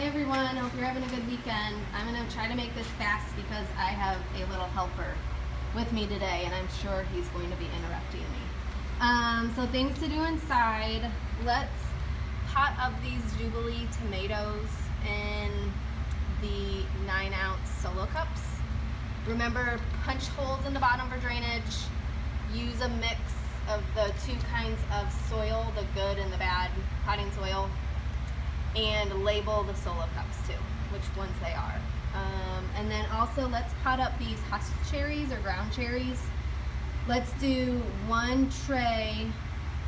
Hey everyone, hope you're having a good weekend. I'm going to try to make this fast because I have a little helper with me today and I'm sure he's going to be interrupting me. So things to do inside. Let's pot up these Jubilee tomatoes in the 9-ounce solo cups. Remember, punch holes in the bottom for drainage. Use a mix of the two kinds of soil, the good and the bad potting soil. And label the solo cups too, which ones they are. And then also let's pot up these husk cherries or ground cherries. Let's do 1 tray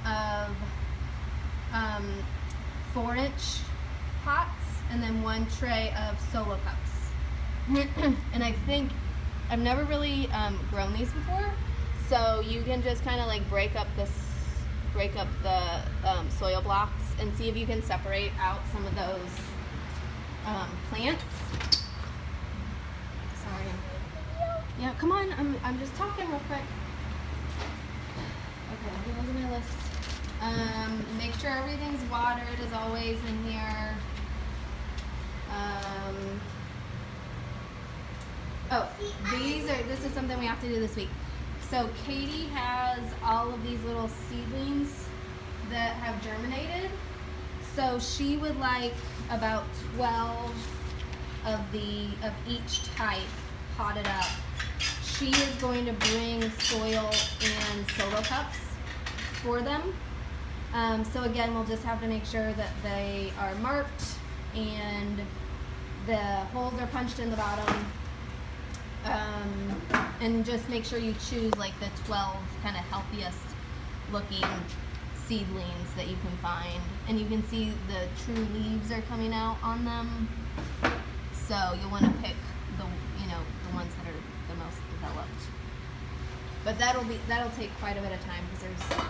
of 4-inch pots and then 1 tray of solo cups. And I think I've never really grown these before, so you can just kind of like break up the soil blocks and see if you can separate out some of those plants. Sorry. Yeah, come on. I'm just talking real quick. Okay, let me look at my list. Make sure everything's watered as always in here. This is something we have to do this week. So Katie has all of these little seedlings that have germinated. So she would like about 12 of each type potted up. She is going to bring soil and solo cups for them. So again, we'll just have to make sure that they are marked and the holes are punched in the bottom. And just make sure you choose like the 12 kind of healthiest looking seedlings that you can find, and you can see the true leaves are coming out on them, so you'll want to pick the ones that are the most developed. But that'll take quite a bit of time because there's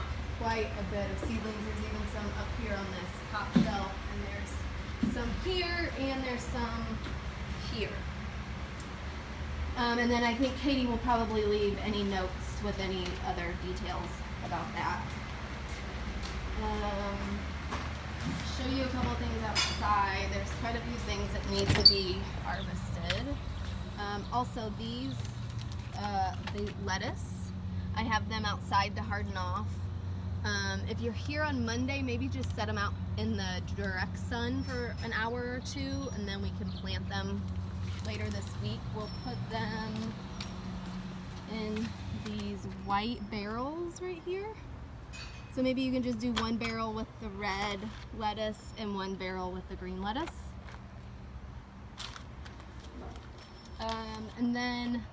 quite a bit of seedlings. There's even some up here on this top shelf, and there's some here and there's some here. And then I think Katie will probably leave any notes with any other details about that. Show you a couple of things outside. There's quite a few things that need to be harvested. Also these, the lettuce, I have them outside to harden off. If you're here on Monday, maybe just set them out in the direct sun for an hour or two, and then we can plant them later this week. We'll put them in these white barrels right here. So maybe you can just do 1 barrel with the red lettuce and 1 barrel with the green lettuce. And then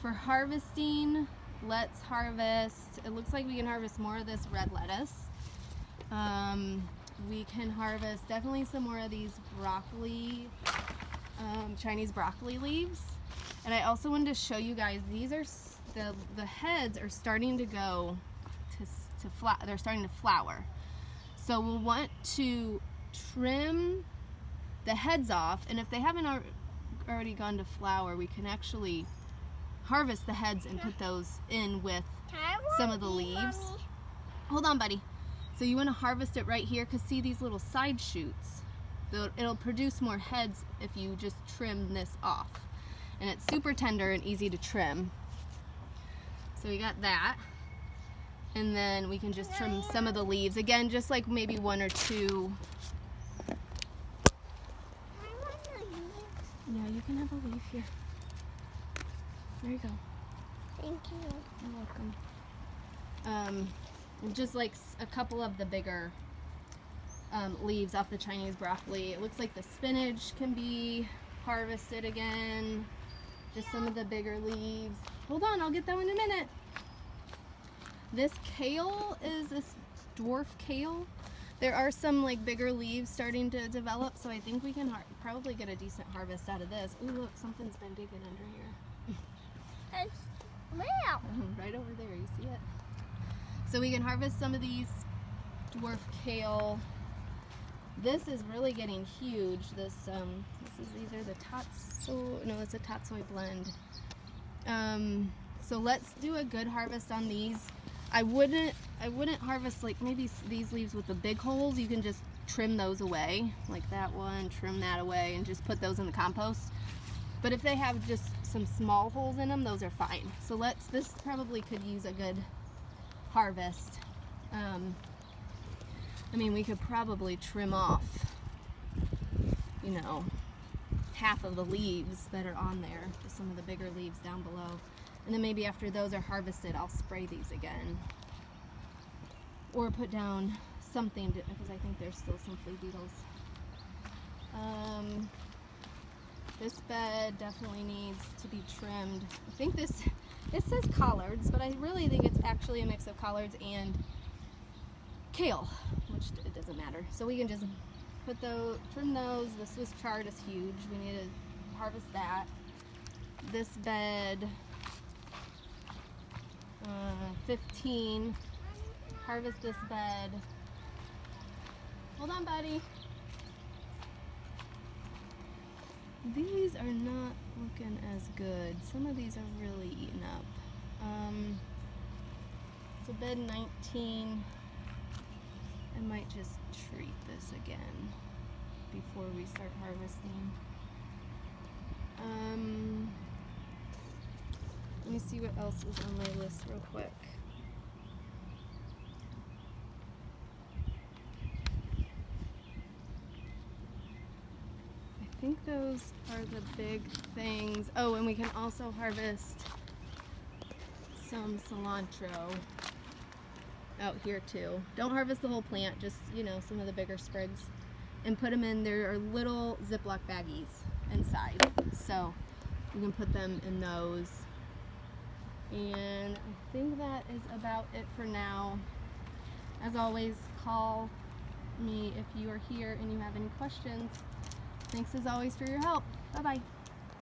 for harvesting, let's harvest, it looks like we can harvest more of this red lettuce. We can harvest definitely some more of these broccoli, Chinese broccoli leaves. And I also wanted to show you guys, these are, the heads are starting to go they're starting to flower. So we'll want to trim the heads off, and if they haven't already gone to flower, we can actually harvest the heads and put those in with some of the leaves. Hold on, buddy. So you want to harvest it right here, because see these little side shoots? It'll produce more heads if you just trim this off. And it's super tender and easy to trim. So we got that. And then we can just trim some of the leaves. Again, just like maybe 1 or 2. Yeah, you can have a leaf here. There you go. Thank you. You're welcome. Just like a couple of the bigger leaves off the Chinese broccoli. It looks like the spinach can be harvested again. Just some of the bigger leaves. Hold on, I'll get that one in a minute. This kale is this dwarf kale. There are some like bigger leaves starting to develop, so I think we can probably get a decent harvest out of this. Ooh, look, something's been digging under here. It's Right over there, you see it? So we can harvest some of these dwarf kale. This is really getting huge. These are the tatsoi. No, it's a tatsoi blend. So let's do a good harvest on these. I wouldn't harvest like maybe these leaves with the big holes. You can just trim those away, like that one, trim that away, and just put those in the compost. But if they have just some small holes in them, those are fine. So this probably could use a good harvest. I mean, we could probably trim off, you know, half of the leaves that are on there, just some of the bigger leaves down below. And then maybe after those are harvested, I'll spray these again. Or put down something, because I think there's still some flea beetles. This bed definitely needs to be trimmed. I think it says collards, but I really think it's actually a mix of collards and kale, which it doesn't matter. So we can just trim those. The Swiss chard is huge. We need to harvest that. This bed, 15. Harvest this bed. Hold on, buddy. These are not looking as good. Some of these are really eaten up. So bed 19. I might just treat this again before we start harvesting. Let me see what else is on my list real quick. I think those are the big things. Oh, and we can also harvest some cilantro out here too. Don't harvest the whole plant, just, you know, some of the bigger sprigs, and put them in. There are little Ziploc baggies inside, so you can put them in those. And I think that is about it for now. As always, call me if you are here and you have any questions. Thanks as always for your help. Bye-bye.